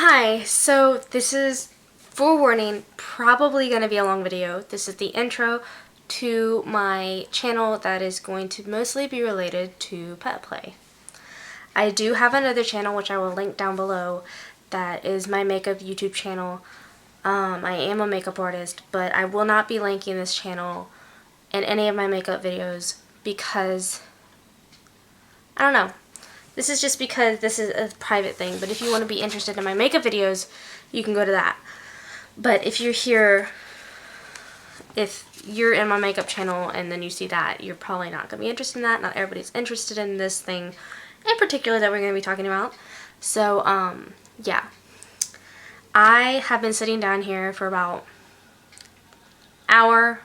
Hi, so this is, forewarning, probably going to be a long video. This is the intro to my channel that is going to mostly be related to Petplay. I do have another channel which I will link down below that is my makeup YouTube channel. I am a makeup artist, but I will not be linking this channel in any of my makeup videos because, I don't know. This is just because this is a private thing, but if you want to be interested in my makeup videos, you can go to that. But if you're here, if you're in my makeup channel and then you see that, you're probably not going to be interested in that. Not everybody's interested in this thing in particular that we're going to be talking about. So, yeah. I have been sitting down here for about hour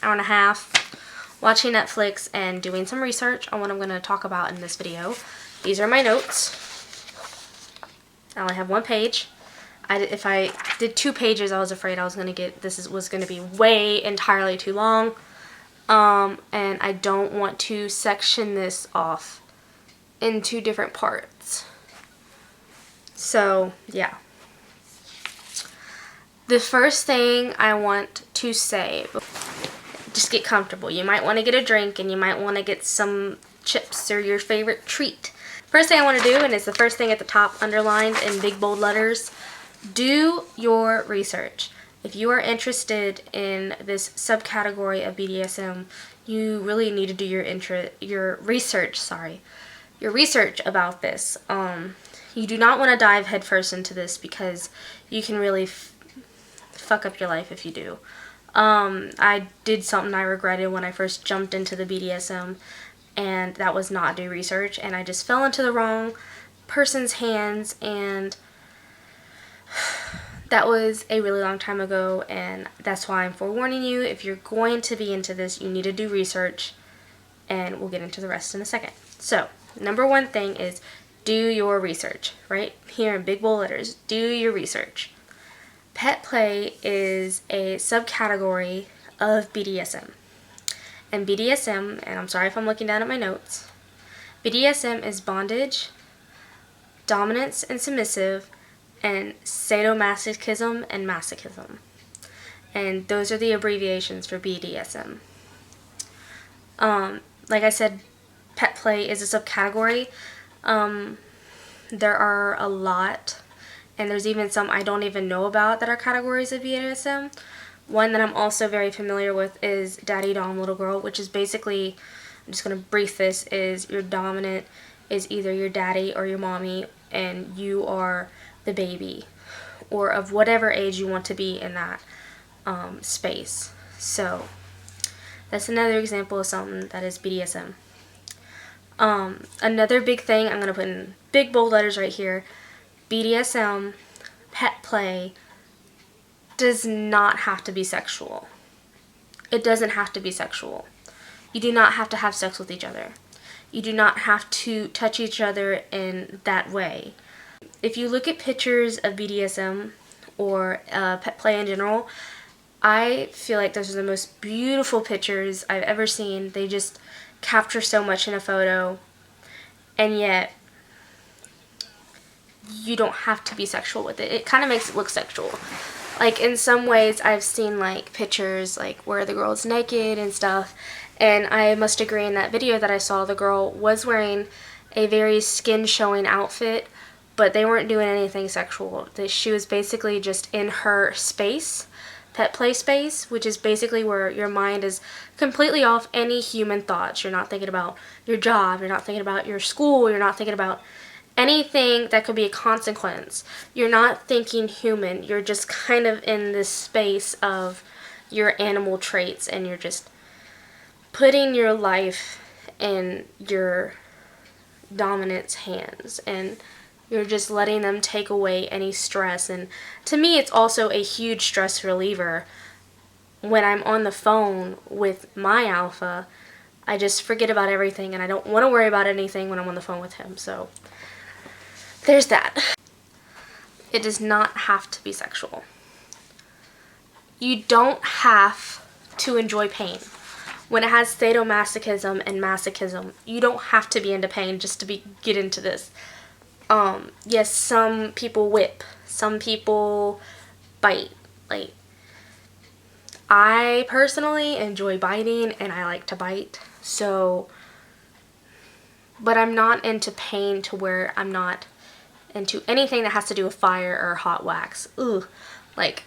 and a half, watching Netflix and doing some research on what I'm going to talk about in this video. These are my notes. I only have one page. If I did 2 pages, I was afraid I was going to get, was going to be way entirely too long. And I don't want to section this off into different parts. So, yeah. The first thing I want to say, just get comfortable. You might want to get a drink and you might want to get some chips or your favorite treat. First thing I want to do, and it's the first thing at the top underlined in big bold letters, do your research. If you are interested in this subcategory of BDSM, you really need to do your research about this. You do not want to dive headfirst into this because you can really fuck up your life if you do. I did something I regretted when I first jumped into the BDSM, and that was not do research, and I just fell into the wrong person's hands, and that was a really long time ago, and that's why I'm forewarning you. If you're going to be into this, you need to do research, and we'll get into the rest in a second. So, number one thing is do your research, right here in big bold letters. Do your research. Petplay is a subcategory of BDSM. And BDSM, and I'm sorry if I'm looking down at my notes, BDSM is bondage, dominance and submissive, and sadomasochism and masochism. And those are the abbreviations for BDSM. Like I said, Petplay is a subcategory. There are a lot, and there's even some I don't even know about that are categories of BDSM. One that I'm also very familiar with is Daddy Dom Little Girl, which is basically, I'm just going to brief this, is your dominant is either your daddy or your mommy, and you are the baby, or of whatever age you want to be in that space. So, that's another example of something that is BDSM. Another big thing, I'm going to put in big bold letters right here, BDSM, Petplay, does not have to be sexual. It doesn't have to be sexual. You do not have to have sex with each other. You do not have to touch each other in that way. If you look at pictures of BDSM or Petplay in general, I feel like those are the most beautiful pictures I've ever seen. They just capture so much in a photo, and yet you don't have to be sexual with it. It kind of makes it look sexual. Like, in some ways, I've seen, like, pictures, like, where the girl's naked and stuff, and I must agree in that video that I saw, the girl was wearing a very skin-showing outfit, but they weren't doing anything sexual. She was basically just in her space, Petplay space, which is basically where your mind is completely off any human thoughts. You're not thinking about your job, you're not thinking about your school, you're not thinking about anything that could be a consequence. You're not thinking human. You're just kind of in this space of your animal traits, and you're just putting your life in your dominant's hands, and you're just letting them take away any stress. And to me, it's also a huge stress reliever. When I'm on the phone with my alpha, I just forget about everything, and I don't want to worry about anything when I'm on the phone with him. So there's that. It does not have to be sexual. You don't have to enjoy pain. When it has sadomasochism and masochism, you don't have to be into pain just to get into this. Yes, some people whip, some people bite. Like, I personally enjoy biting and I like to bite, so, but I'm not into pain to where I'm not into anything that has to do with fire or hot wax. Ooh, like,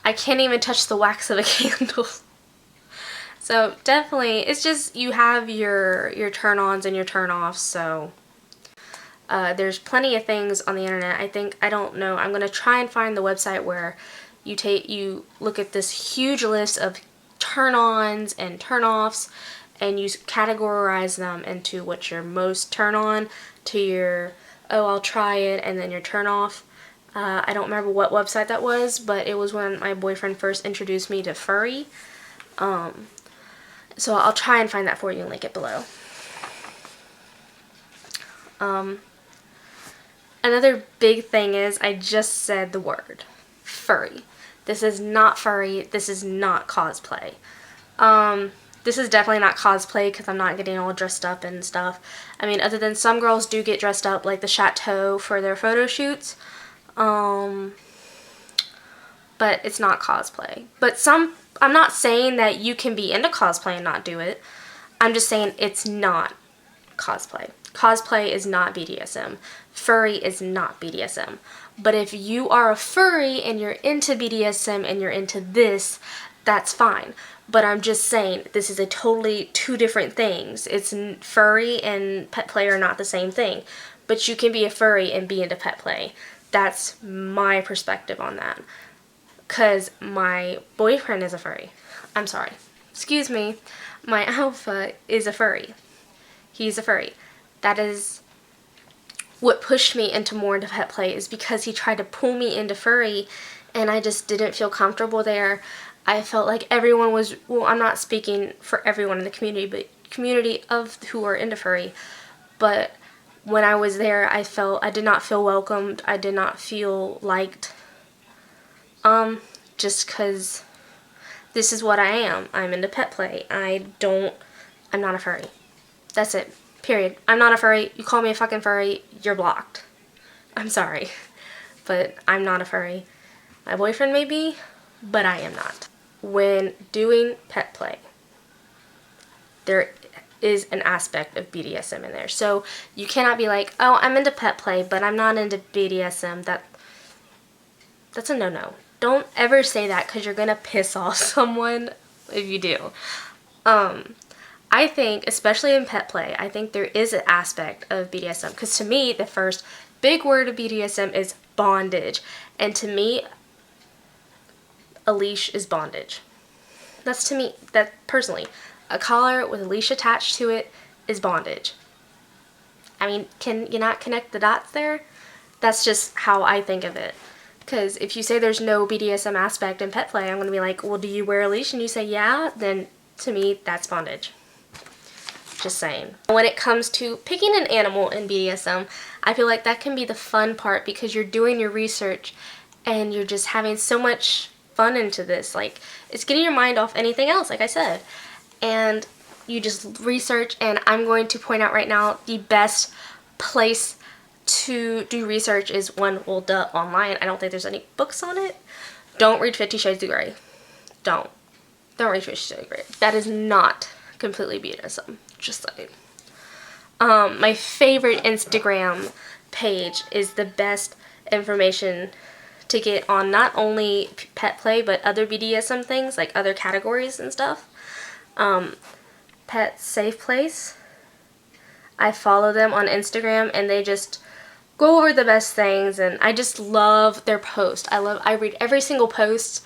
I can't even touch the wax of a candle. So definitely, it's just you have your turn-ons and your turn-offs, so there's plenty of things on the internet. I don't know, I'm going to try and find the website where you look at this huge list of turn-ons and turn-offs, and you categorize them into what you're most turn-on to your, oh, I'll try it, and then your turn-off. I don't remember what website that was, but it was when my boyfriend first introduced me to furry. So I'll try and find that for you and link it below. Another big thing is, I just said the word furry. This is not furry. This is not cosplay. This is definitely not cosplay because I'm not getting all dressed up and stuff. I mean, other than some girls do get dressed up like the Chateau for their photo shoots. But it's not cosplay. But I'm not saying that you can be into cosplay and not do it. I'm just saying it's not cosplay. Cosplay is not BDSM. Furry is not BDSM. But if you are a furry and you're into BDSM and you're into this, that's fine. But I'm just saying, this is a totally two different things. Furry and pet play are not the same thing. But you can be a furry and be into pet play. That's my perspective on that. Because my boyfriend is a furry. I'm sorry. Excuse me. My alpha is a furry. He's a furry. That is what pushed me into more into pet play, is because he tried to pull me into furry and I just didn't feel comfortable there. I felt like everyone was, well, I'm not speaking for everyone in the community, but community of who are into furry. But when I was there, I did not feel welcomed. I did not feel liked. Just because this is what I am. I'm into pet play. I'm not a furry. That's it. Period. I'm not a furry. You call me a fucking furry, you're blocked. I'm sorry. But I'm not a furry. My boyfriend may be, but I am not. When doing pet play, there is an aspect of BDSM in there. So you cannot be like, oh, I'm into pet play, but I'm not into BDSM. That's a no-no. Don't ever say that, because you're gonna piss off someone if you do. I think, especially in pet play, I think there is an aspect of BDSM, because to me, the first big word of BDSM is bondage. And to me, a leash is bondage. That's to me, that personally, a collar with a leash attached to it is bondage. I mean, can you not connect the dots there? That's just how I think of it. Because if you say there's no BDSM aspect in pet play, I'm going to be like, well, do you wear a leash? And you say, yeah, then to me, that's bondage. Just saying. When it comes to picking an animal in BDSM, I feel like that can be the fun part, because you're doing your research and you're just having so much fun into this. Like, it's getting your mind off anything else, like I said. And you just research, and I'm going to point out right now, the best place to do research is online. I don't think there's any books on it. Don't read 50 Shades of Grey. Don't read 50 Shades of Grey. That is not completely BDSM. Just saying. My favorite Instagram page is the best information to get on not only pet play, but other BDSM things, like other categories and stuff. Pet Safe Place. I follow them on Instagram, and they just go over the best things, and I just love their post. I read every single post.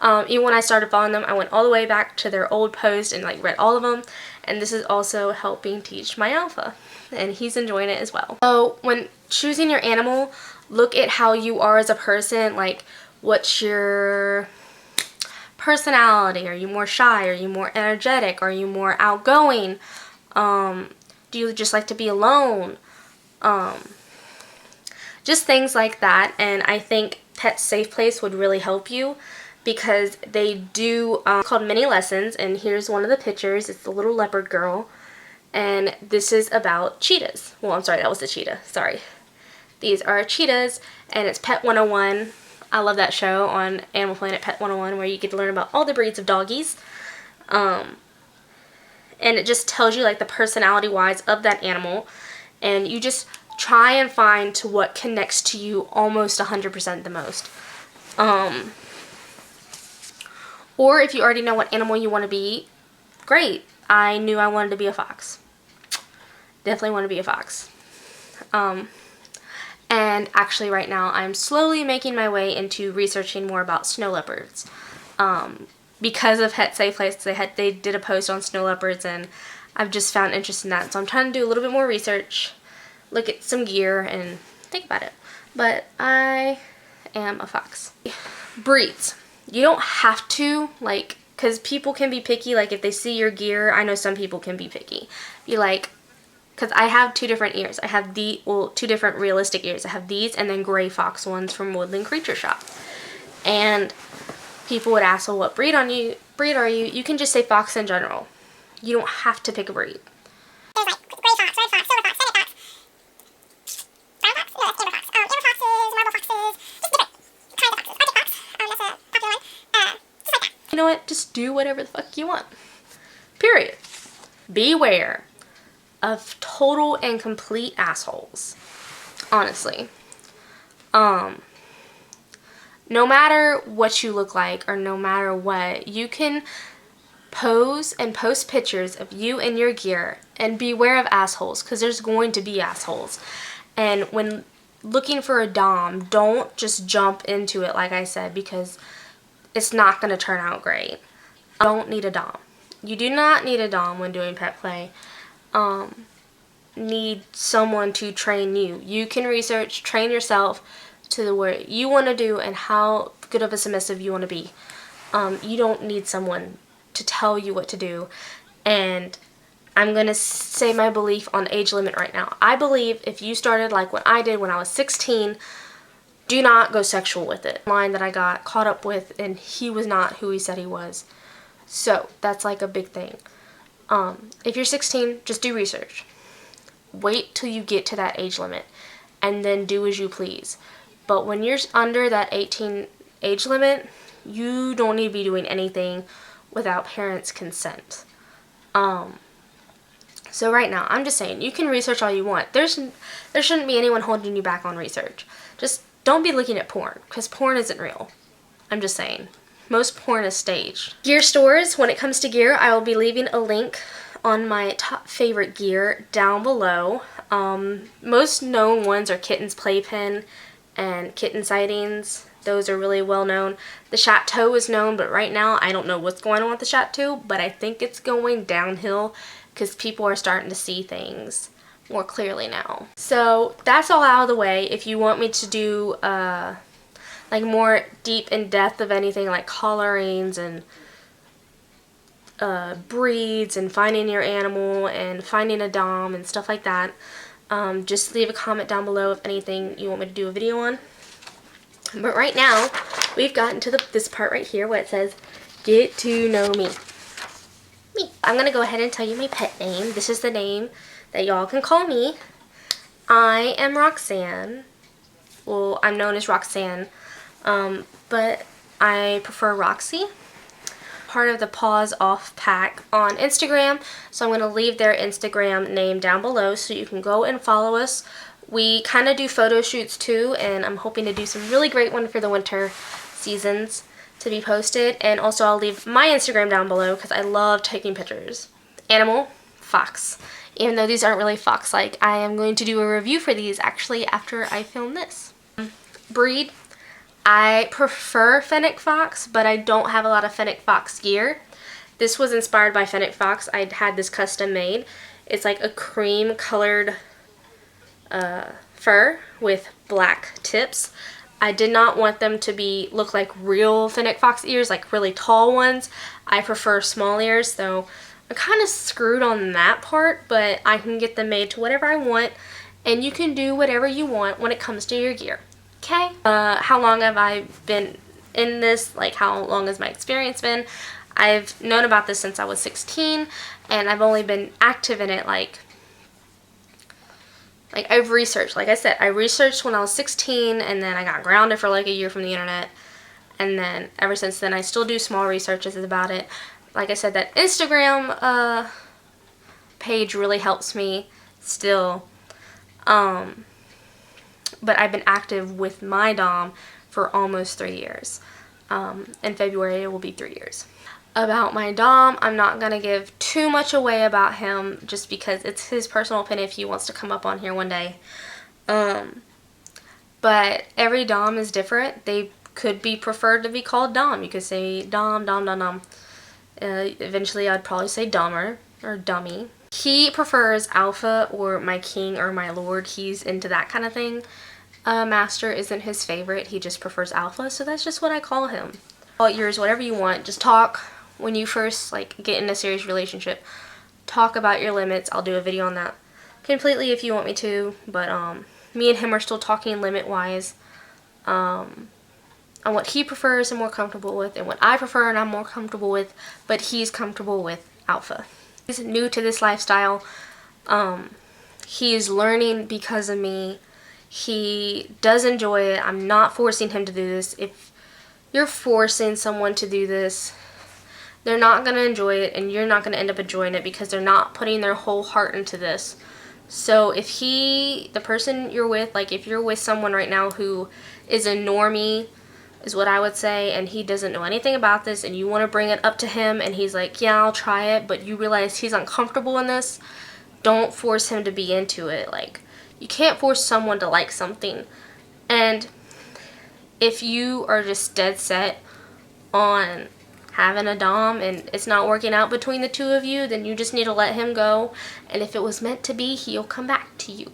Even when I started following them, I went all the way back to their old post and like read all of them. And this is also helping teach my alpha, and he's enjoying it as well. So when choosing your animal, look at how you are as a person. Like, what's your personality? Are you more shy? Are you more energetic? Are you more outgoing? Do you just like to be alone? Just things like that. And I think Pet Safe Place would really help you, because they do called mini lessons, and here's one of the pictures. It's the little leopard girl, and this is about cheetahs. Well, I'm sorry, that was the cheetah, sorry. These are cheetahs, and it's Pet 101. I love that show on Animal Planet, Pet 101, where you get to learn about all the breeds of doggies. And it just tells you like the personality wise of that animal, and you just try and find to what connects to you almost 100% the most. Or if you already know what animal you want to be, great. I knew I wanted to be a fox. Definitely want to be a fox. And actually right now I'm slowly making my way into researching more about snow leopards. Because of Het Safe Place, they did a post on snow leopards, and I've just found interest in that. So I'm trying to do a little bit more research, look at some gear, and think about it. But I am a fox. Breeds. You don't have to, like, because people can be picky. Like, if they see your gear, I know some people can be picky. Be like, because I have two different ears. I have two different realistic ears. I have these and then gray fox ones from Woodland Creature Shop. And people would ask, well, what breed are you? You can just say fox in general. You don't have to pick a breed. There's like gray fox, red fox, silver fox, fennec fox, brown fox, no, that's amber fox, amber foxes, marble foxes, just different kinds of foxes. Arctic fox, that's a popular one, just like that. You know what? Just do whatever the fuck you want. Period. Beware of total and complete assholes. Honestly. No matter what you look like or no matter what, you can pose and post pictures of you and your gear, and beware of assholes, because there's going to be assholes. And when looking for a dom, don't just jump into it like I said, because it's not going to turn out great. Don't need a dom. You do not need a dom when doing pet play. Need someone to train you. You can research, train yourself to what you want to do and how good of a submissive you want to be. You don't need someone to tell you what to do. And I'm going to say my belief on age limit right now. I believe if you started like what I did when I was 16, do not go sexual with it. Line that I got caught up with, and he was not who he said he was. So that's like a big thing. If you're 16, just do research. Wait till you get to that age limit and then do as you please. But when you're under that 18 age limit, you don't need to be doing anything without parents' consent. So right now, I'm just saying, you can research all you want. There shouldn't be anyone holding you back on research. Just don't be looking at porn, because porn isn't real. I'm just saying. Most porn is staged. Gear stores, when it comes to gear, I will be leaving a link on my top favorite gear down below. Most known ones are Kitten's Playpen and Kitten Sightings. Those are really well known. The Chateau is known, but right now I don't know what's going on with the Chateau, but I think it's going downhill because people are starting to see things more clearly now. So that's all out of the way. If you want me to do like more deep in depth of anything like colorings and breeds and finding your animal and finding a dom and stuff like that, just leave a comment down below if anything you want me to do a video on. But right now we've gotten to this part right here where it says get to know me. I'm gonna go ahead and tell you my pet name. This is the name that y'all can call me. I am Roxanne. Well, I'm known as Roxanne, but I prefer Roxy. Part of the Paws Off pack on Instagram, so I'm going to leave their Instagram name down below so you can go and follow us. We kind of do photo shoots too, and I'm hoping to do some really great ones for the winter seasons to be posted. And also I'll leave my Instagram down below because I love taking pictures. Animal, fox. Even though these aren't really fox-like, I am going to do a review for these actually after I film this. Breed. I prefer Fennec Fox, but I don't have a lot of Fennec Fox gear. This was inspired by Fennec Fox. I had this custom made. It's like a cream colored fur with black tips. I did not want them to look like real Fennec Fox ears, like really tall ones. I prefer small ears, so I'm kind of screwed on that part, but I can get them made to whatever I want, and you can do whatever you want when it comes to your gear. Okay? How long have I been in this? Like, how long has my experience been? I've known about this since I was 16, and I've only been active in it like Like, I've researched, like I said, I researched when I was 16, and then I got grounded for like a year from the internet. And then ever since then, I still do small researches about it. Like I said, that Instagram page really helps me still. But I've been active with my dom for almost 3 years. In February, it will be 3 years. About my dom, I'm not going to give too much away about him just because it's his personal opinion if he wants to come up on here one day. But every dom is different. They could be preferred to be called dom. You could say dom, dom, dom, dom. Eventually, I'd probably say dumber or dummy. He prefers alpha or my king or my lord. He's into that kind of thing. Master isn't his favorite. He just prefers alpha, so that's just what I call him. All yours, whatever you want. Just talk when you first like get in a serious relationship. Talk about your limits. I'll do a video on that completely if you want me to. But me and him are still talking limit-wise. On what he prefers and more comfortable with, and what I prefer and I'm more comfortable with, but he's comfortable with alpha. He's new to this lifestyle. He is learning because of me. He does enjoy it. I'm not forcing him to do this. If you're forcing someone to do this, they're not going to enjoy it, and you're not going to end up enjoying it because they're not putting their whole heart into this. So if the person you're with, like if you're with someone right now who is a normie, is what I would say, and he doesn't know anything about this, and you want to bring it up to him, and he's like, yeah, I'll try it, but you realize he's uncomfortable in this, don't force him to be into it. Like, you can't force someone to like something. And if you are just dead set on having a dom and it's not working out between the two of you, then you just need to let him go, and if it was meant to be, he'll come back to you.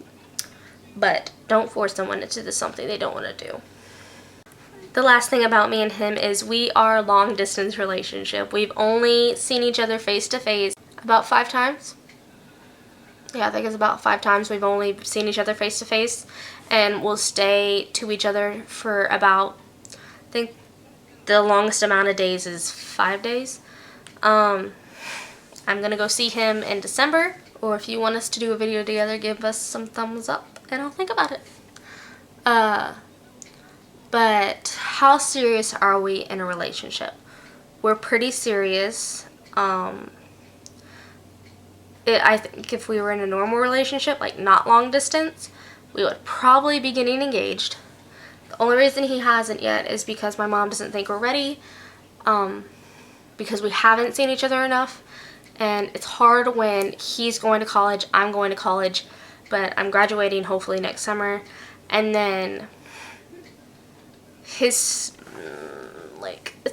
But don't force someone into something they don't want to do. The last thing about me and him is we are a long distance relationship. We've only seen each other face to face about 5 times. Yeah, I think it's about 5 times we've only seen each other face to face, and we'll stay to each other for about, I think the longest amount of days is 5 days. I'm gonna go see him in December, or if you want us to do a video together, give us some thumbs up and I'll think about it. But how serious are we in a relationship? We're pretty serious. I think if we were in a normal relationship, like not long distance, we would probably be getting engaged. The only reason he hasn't yet is because my mom doesn't think we're ready, because we haven't seen each other enough, and it's hard when he's going to college, I'm going to college, but I'm graduating hopefully next summer, and then it's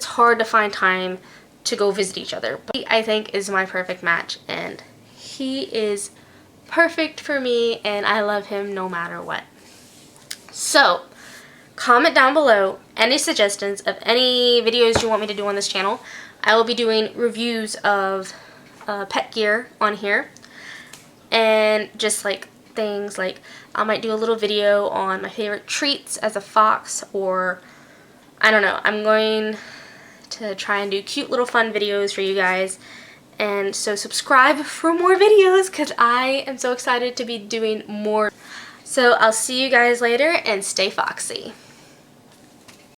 hard to find time to go visit each other. But he, I think, is my perfect match, and he is perfect for me, and I love him no matter what. So comment down below any suggestions of any videos you want me to do on this channel. I will be doing reviews of pet gear on here, and just like things like I might do a little video on my favorite treats as a fox, or I don't know. I'm going to try and do cute little fun videos for you guys, and so subscribe for more videos because I am so excited to be doing more. So I'll see you guys later, and stay foxy.